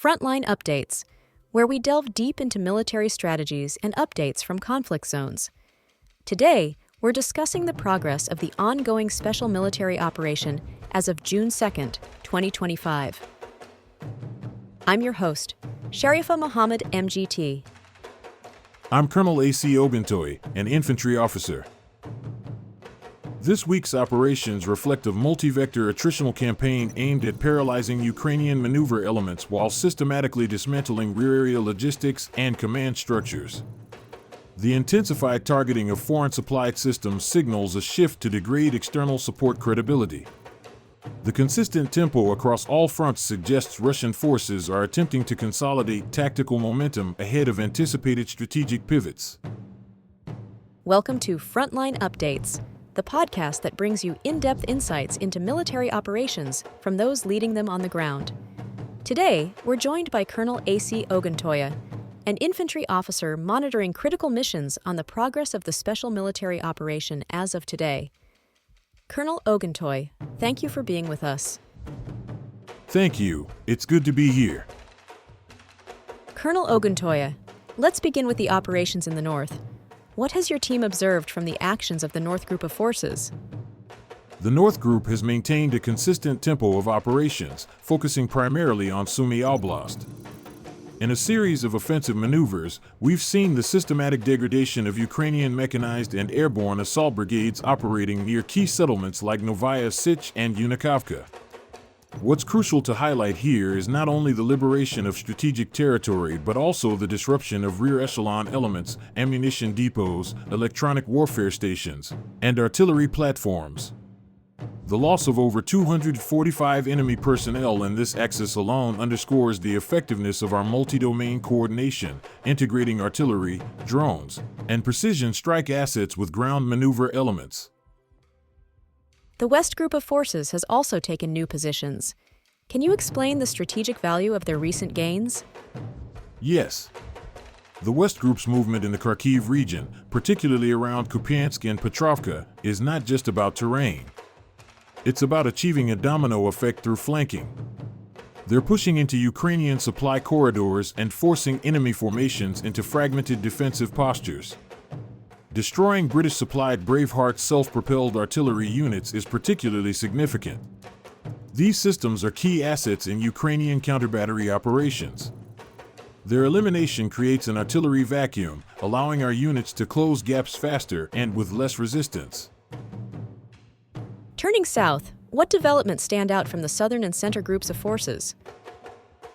Frontline Updates, where we delve deep into military strategies and updates from conflict zones. Today, we're discussing the progress of the ongoing special military operation as of June 2nd, 2025. I'm your host, Sharifa Muhammad, MGT. I'm Colonel A.C. Oguntoye, an Infantry Officer. This week's operations reflect a multi-vector attritional campaign aimed at paralyzing Ukrainian maneuver elements while systematically dismantling rear-area logistics and command structures. The intensified targeting of foreign-supplied systems signals a shift to degrade external support credibility. The consistent tempo across all fronts suggests Russian forces are attempting to consolidate tactical momentum ahead of anticipated strategic pivots. Welcome to Frontline Updates, the podcast that brings you in-depth insights into military operations from those leading them on the ground. Today, we're joined by Colonel A.C. Oguntoye, an infantry officer monitoring critical missions on the progress of the special military operation as of today. Colonel Oguntoye, thank you for being with us. Thank you. It's good to be here. Colonel Oguntoye, let's begin with the operations in the north. What has your team observed from the actions of the North Group of Forces? The North Group has maintained a consistent tempo of operations, focusing primarily on Sumy Oblast. In a series of offensive maneuvers, we've seen the systematic degradation of Ukrainian mechanized and airborne assault brigades operating near key settlements like Novaya Sich and Unikovka. What's crucial to highlight here is not only the liberation of strategic territory but also the disruption of rear echelon elements, ammunition depots, electronic warfare stations, and artillery platforms. The loss of over 245 enemy personnel in this axis alone underscores the effectiveness of our multi-domain coordination, integrating artillery, drones, and precision strike assets with ground maneuver elements. The West Group of Forces has also taken new positions. Can you explain the strategic value of their recent gains? Yes. The West Group's movement in the Kharkiv region, particularly around Kupiansk and Petrovka, is not just about terrain. It's about achieving a domino effect through flanking. They're pushing into Ukrainian supply corridors and forcing enemy formations into fragmented defensive postures. Destroying British-supplied Braveheart self-propelled artillery units is particularly significant. These systems are key assets in Ukrainian counter-battery operations. Their elimination creates an artillery vacuum, allowing our units to close gaps faster and with less resistance. Turning south, what developments stand out from the Southern and Center groups of forces?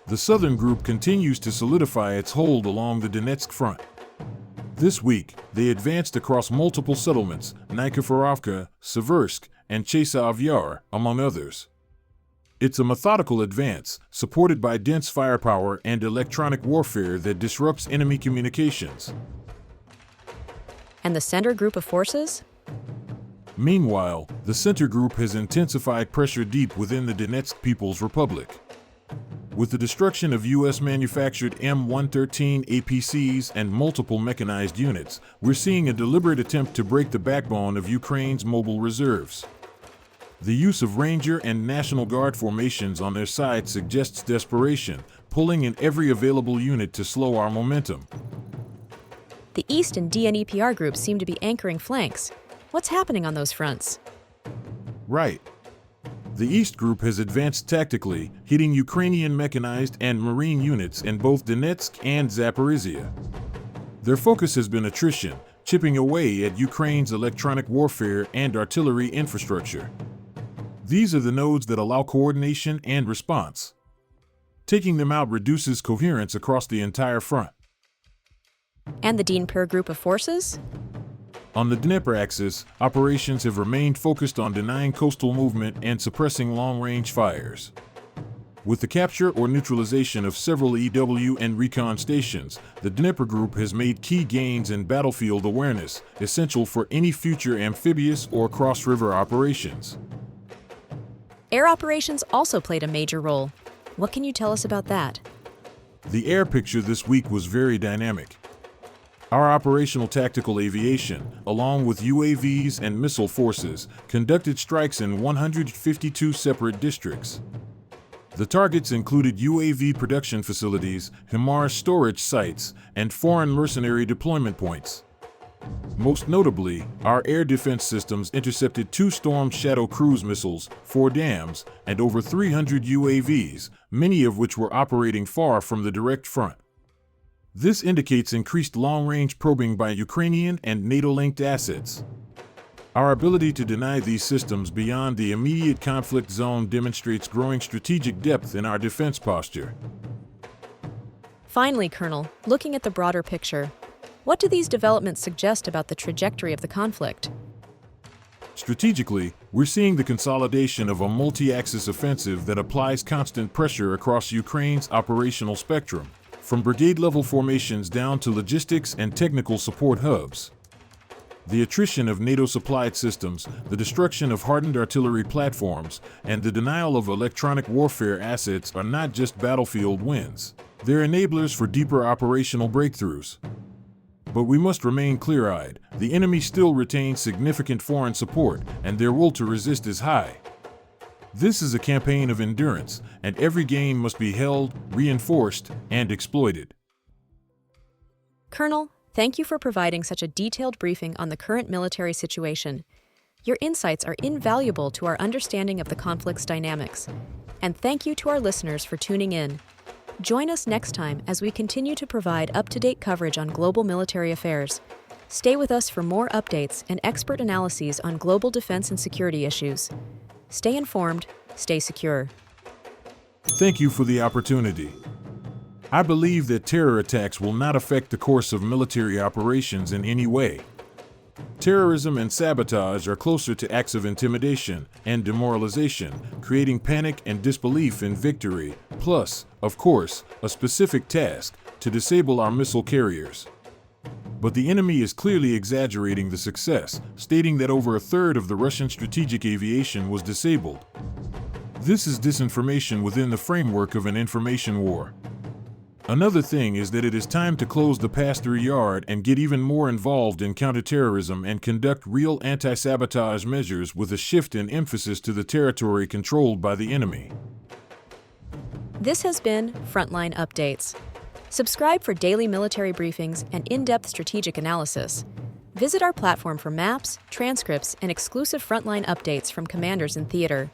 The Southern Group continues to solidify its hold along the Donetsk front. This week, they advanced across multiple settlements, Nikiforovka, Seversk, and Chasov Yar, among others. It's a methodical advance, supported by dense firepower and electronic warfare that disrupts enemy communications. And the Center group of forces? Meanwhile, the Center Group has intensified pressure deep within the Donetsk People's Republic. With the destruction of U.S.-manufactured M113 APCs and multiple mechanized units, we're seeing a deliberate attempt to break the backbone of Ukraine's mobile reserves. The use of Ranger and National Guard formations on their side suggests desperation, pulling in every available unit to slow our momentum. The East and DNEPR groups seem to be anchoring flanks. What's happening on those fronts? Right. The East Group has advanced tactically, hitting Ukrainian mechanized and marine units in both Donetsk and Zaporizhia. Their focus has been attrition, chipping away at Ukraine's electronic warfare and artillery infrastructure. These are the nodes that allow coordination and response. Taking them out reduces coherence across the entire front. And the Dnipro group of forces? On the Dnipro axis, operations have remained focused on denying coastal movement and suppressing long-range fires. With the capture or neutralization of several EW and recon stations, the Dnipro Group has made key gains in battlefield awareness, essential for any future amphibious or cross-river operations. Air operations also played a major role. What can you tell us about that? The air picture this week was very dynamic. Our operational tactical aviation, along with UAVs and missile forces, conducted strikes in 152 separate districts. The targets included UAV production facilities, HIMARS storage sites, and foreign mercenary deployment points. Most notably, our air defense systems intercepted 2 Storm Shadow cruise missiles, 4 dams, and over 300 UAVs, many of which were operating far from the direct front. This indicates increased long-range probing by Ukrainian and NATO-linked assets. Our ability to deny these systems beyond the immediate conflict zone demonstrates growing strategic depth in our defense posture. Finally, Colonel, looking at the broader picture, what do these developments suggest about the trajectory of the conflict? Strategically, we're seeing the consolidation of a multi-axis offensive that applies constant pressure across Ukraine's operational spectrum, from brigade-level formations down to logistics and technical support hubs. The attrition of NATO-supplied systems, the destruction of hardened artillery platforms, and the denial of electronic warfare assets are not just battlefield wins. They're enablers for deeper operational breakthroughs. But we must remain clear-eyed. The enemy still retains significant foreign support, and their will to resist is high. This is a campaign of endurance, and every gain must be held, reinforced, and exploited. Colonel, thank you for providing such a detailed briefing on the current military situation. Your insights are invaluable to our understanding of the conflict's dynamics. And thank you to our listeners for tuning in. Join us next time as we continue to provide up-to-date coverage on global military affairs. Stay with us for more updates and expert analyses on global defense and security issues. Stay informed, stay secure. Thank you for the opportunity. I believe that terror attacks will not affect the course of military operations in any way. Terrorism and sabotage are closer to acts of intimidation and demoralization, creating panic and disbelief in victory, plus, of course, a specific task to disable our missile carriers. But the enemy is clearly exaggerating the success, stating that over a third of the Russian strategic aviation was disabled. This is disinformation within the framework of an information war. Another thing is that it is time to close the pass-through yard and get even more involved in counterterrorism and conduct real anti-sabotage measures with a shift in emphasis to the territory controlled by the enemy. This has been Frontline Updates. Subscribe for daily military briefings and in-depth strategic analysis. Visit our platform for maps, transcripts, and exclusive frontline updates from commanders in theater.